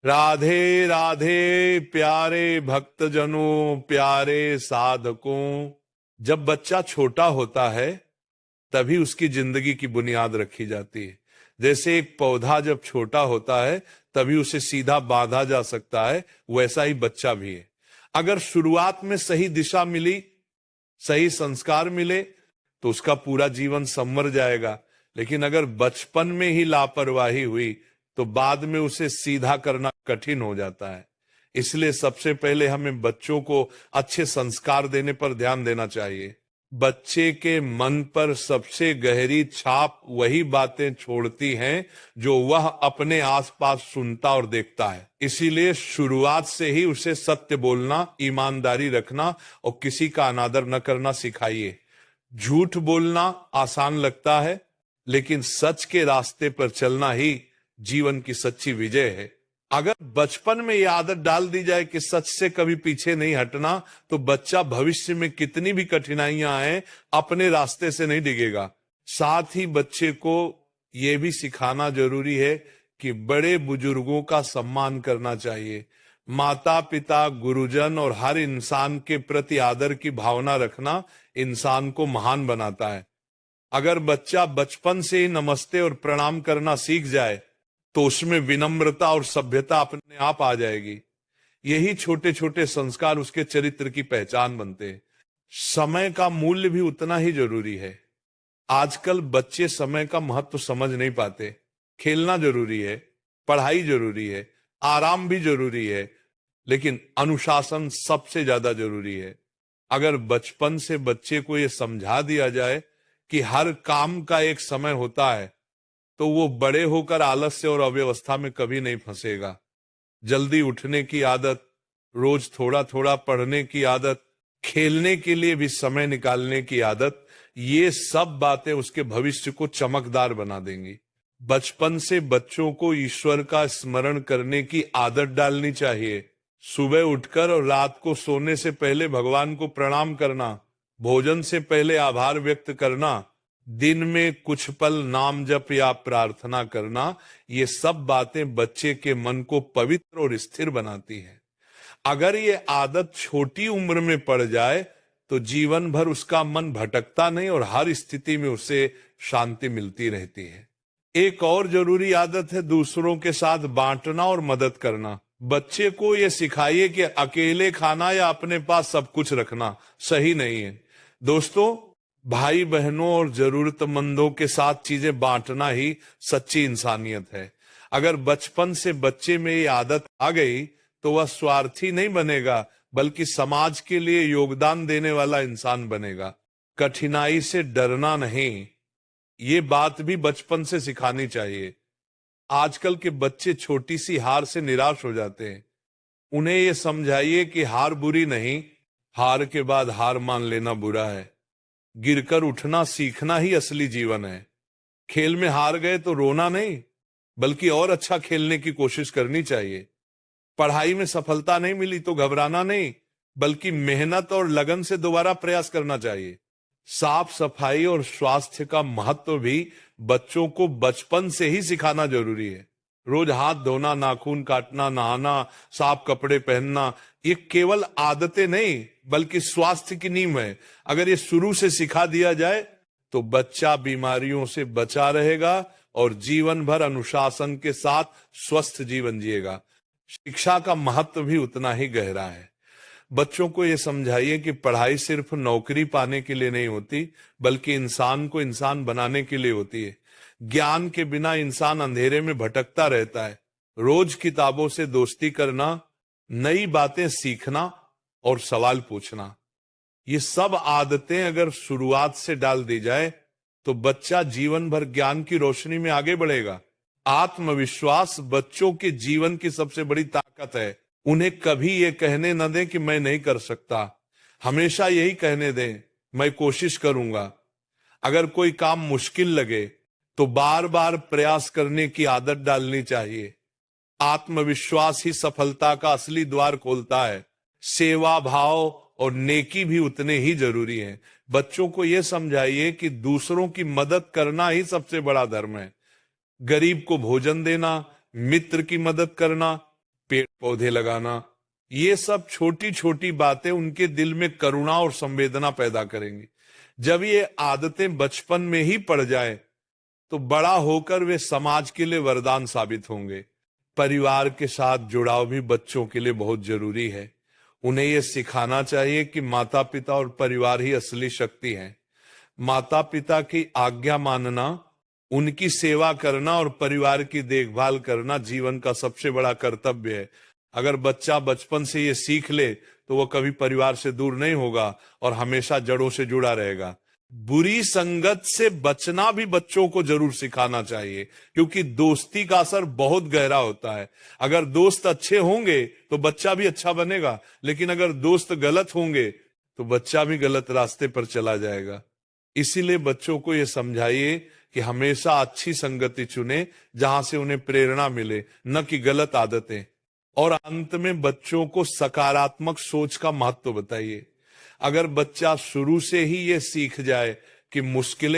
राधे राधे प्यारे भक्तजनों, प्यारे साधकों। जब बच्चा छोटा होता है तभी उसकी जिंदगी की बुनियाद रखी जाती है। जैसे एक पौधा जब छोटा होता है तभी उसे सीधा बांधा जा सकता है, वैसा ही बच्चा भी है। अगर शुरुआत में सही दिशा मिली, सही संस्कार मिले तो उसका पूरा जीवन संवर जाएगा। लेकिन अगर बचपन में ही लापरवाही हुई तो बाद में उसे सीधा करना कठिन हो जाता है। इसलिए सबसे पहले हमें बच्चों को अच्छे संस्कार देने पर ध्यान देना चाहिए। बच्चे के मन पर सबसे गहरी छाप वही बातें छोड़ती हैं जो वह अपने आसपास सुनता और देखता है। इसीलिए शुरुआत से ही उसे सत्य बोलना, ईमानदारी रखना और किसी का अनादर न करना सिखाइए। झूठ बोलना आसान लगता है, लेकिन सच के रास्ते पर चलना ही जीवन की सच्ची विजय है। अगर बचपन में यह आदत डाल दी जाए कि सच से कभी पीछे नहीं हटना, तो बच्चा भविष्य में कितनी भी कठिनाइयां आए अपने रास्ते से नहीं डिगेगा। साथ ही बच्चे को यह भी सिखाना जरूरी है कि बड़े बुजुर्गों का सम्मान करना चाहिए। माता पिता, गुरुजन और हर इंसान के प्रति आदर की भावना रखना इंसान को महान बनाता है। अगर बच्चा बचपन से ही नमस्ते और प्रणाम करना सीख जाए तो उसमें विनम्रता और सभ्यता अपने आप आ जाएगी। यही छोटे छोटे संस्कार उसके चरित्र की पहचान बनते हैं। समय का मूल्य भी उतना ही जरूरी है। आजकल बच्चे समय का महत्व समझ नहीं पाते। खेलना जरूरी है, पढ़ाई जरूरी है, आराम भी जरूरी है, लेकिन अनुशासन सबसे ज्यादा जरूरी है। अगर बचपन से बच्चे को यह समझा दिया जाए कि हर काम का एक समय होता है, तो वो बड़े होकर आलस्य और अव्यवस्था में कभी नहीं फंसेगा। जल्दी उठने की आदत, रोज थोड़ा थोड़ा पढ़ने की आदत, खेलने के लिए भी समय निकालने की आदत, ये सब बातें उसके भविष्य को चमकदार बना देंगी। बचपन से बच्चों को ईश्वर का स्मरण करने की आदत डालनी चाहिए। सुबह उठकर और रात को सोने से पहले भगवान को प्रणाम करना, भोजन से पहले आभार व्यक्त करना, दिन में कुछ पल नाम जप या प्रार्थना करना, ये सब बातें बच्चे के मन को पवित्र और स्थिर बनाती हैं। अगर ये आदत छोटी उम्र में पड़ जाए तो जीवन भर उसका मन भटकता नहीं और हर स्थिति में उसे शांति मिलती रहती है। एक और जरूरी आदत है दूसरों के साथ बांटना और मदद करना। बच्चे को यह सिखाइए कि अकेले खाना या अपने पास सब कुछ रखना सही नहीं है। दोस्तों, भाई बहनों और जरूरतमंदों के साथ चीजें बांटना ही सच्ची इंसानियत है। अगर बचपन से बच्चे में ये आदत आ गई तो वह स्वार्थी नहीं बनेगा, बल्कि समाज के लिए योगदान देने वाला इंसान बनेगा। कठिनाई से डरना नहीं, ये बात भी बचपन से सिखानी चाहिए। आजकल के बच्चे छोटी सी हार से निराश हो जाते हैं। उन्हें ये समझाइए कि हार बुरी नहीं, हार के बाद हार मान लेना बुरा है। गिरकर उठना सीखना ही असली जीवन है। खेल में हार गए तो रोना नहीं, बल्कि और अच्छा खेलने की कोशिश करनी चाहिए। पढ़ाई में सफलता नहीं मिली तो घबराना नहीं, बल्कि मेहनत और लगन से दोबारा प्रयास करना चाहिए। साफ सफाई और स्वास्थ्य का महत्व भी बच्चों को बचपन से ही सिखाना जरूरी है। रोज हाथ धोना, नाखून काटना, नहाना, साफ कपड़े पहनना, ये केवल आदतें नहीं बल्कि स्वास्थ्य की नींव है। अगर ये शुरू से सिखा दिया जाए तो बच्चा बीमारियों से बचा रहेगा और जीवन भर अनुशासन के साथ स्वस्थ जीवन जिएगा। शिक्षा का महत्व भी उतना ही गहरा है। बच्चों को यह समझाइए कि पढ़ाई सिर्फ नौकरी पाने के लिए नहीं होती, बल्कि इंसान को इंसान बनाने के लिए होती है। ज्ञान के बिना इंसान अंधेरे में भटकता रहता है। रोज किताबों से दोस्ती करना, नई बातें सीखना और सवाल पूछना, ये सब आदतें अगर शुरुआत से डाल दी जाए तो बच्चा जीवन भर ज्ञान की रोशनी में आगे बढ़ेगा। आत्मविश्वास बच्चों के जीवन की सबसे बड़ी ताकत है। उन्हें कभी ये कहने न दें कि मैं नहीं कर सकता, हमेशा यही कहने दें, मैं कोशिश करूंगा। अगर कोई काम मुश्किल लगे तो बार बार प्रयास करने की आदत डालनी चाहिए। आत्मविश्वास ही सफलता का असली द्वार खोलता है। सेवा भाव और नेकी भी उतने ही जरूरी हैं। बच्चों को यह समझाइए कि दूसरों की मदद करना ही सबसे बड़ा धर्म है। गरीब को भोजन देना, मित्र की मदद करना, पेड़ पौधे लगाना, ये सब छोटी छोटी बातें उनके दिल में करुणा और संवेदना पैदा करेंगी। जब ये आदतें बचपन में ही पड़ जाए तो बड़ा होकर वे समाज के लिए वरदान साबित होंगे। परिवार के साथ जुड़ाव भी बच्चों के लिए बहुत जरूरी है। उन्हें यह सिखाना चाहिए कि माता पिता और परिवार ही असली शक्ति है। माता पिता की आज्ञा मानना, उनकी सेवा करना और परिवार की देखभाल करना जीवन का सबसे बड़ा कर्तव्य है। अगर बच्चा बचपन से ये सीख ले तो वो कभी परिवार से दूर नहीं होगा और हमेशा जड़ों से जुड़ा रहेगा। बुरी संगत से बचना भी बच्चों को जरूर सिखाना चाहिए, क्योंकि दोस्ती का असर बहुत गहरा होता है। अगर दोस्त अच्छे होंगे तो बच्चा भी अच्छा बनेगा, लेकिन अगर दोस्त गलत होंगे तो बच्चा भी गलत रास्ते पर चला जाएगा। इसीलिए बच्चों को यह समझाइए कि हमेशा अच्छी संगति चुने जहां से उन्हें प्रेरणा मिले, न कि गलत आदतें। और अंत में बच्चों को सकारात्मक सोच का महत्व बताइए। अगर बच्चा शुरू से ही ये सीख जाए कि मुश्किलें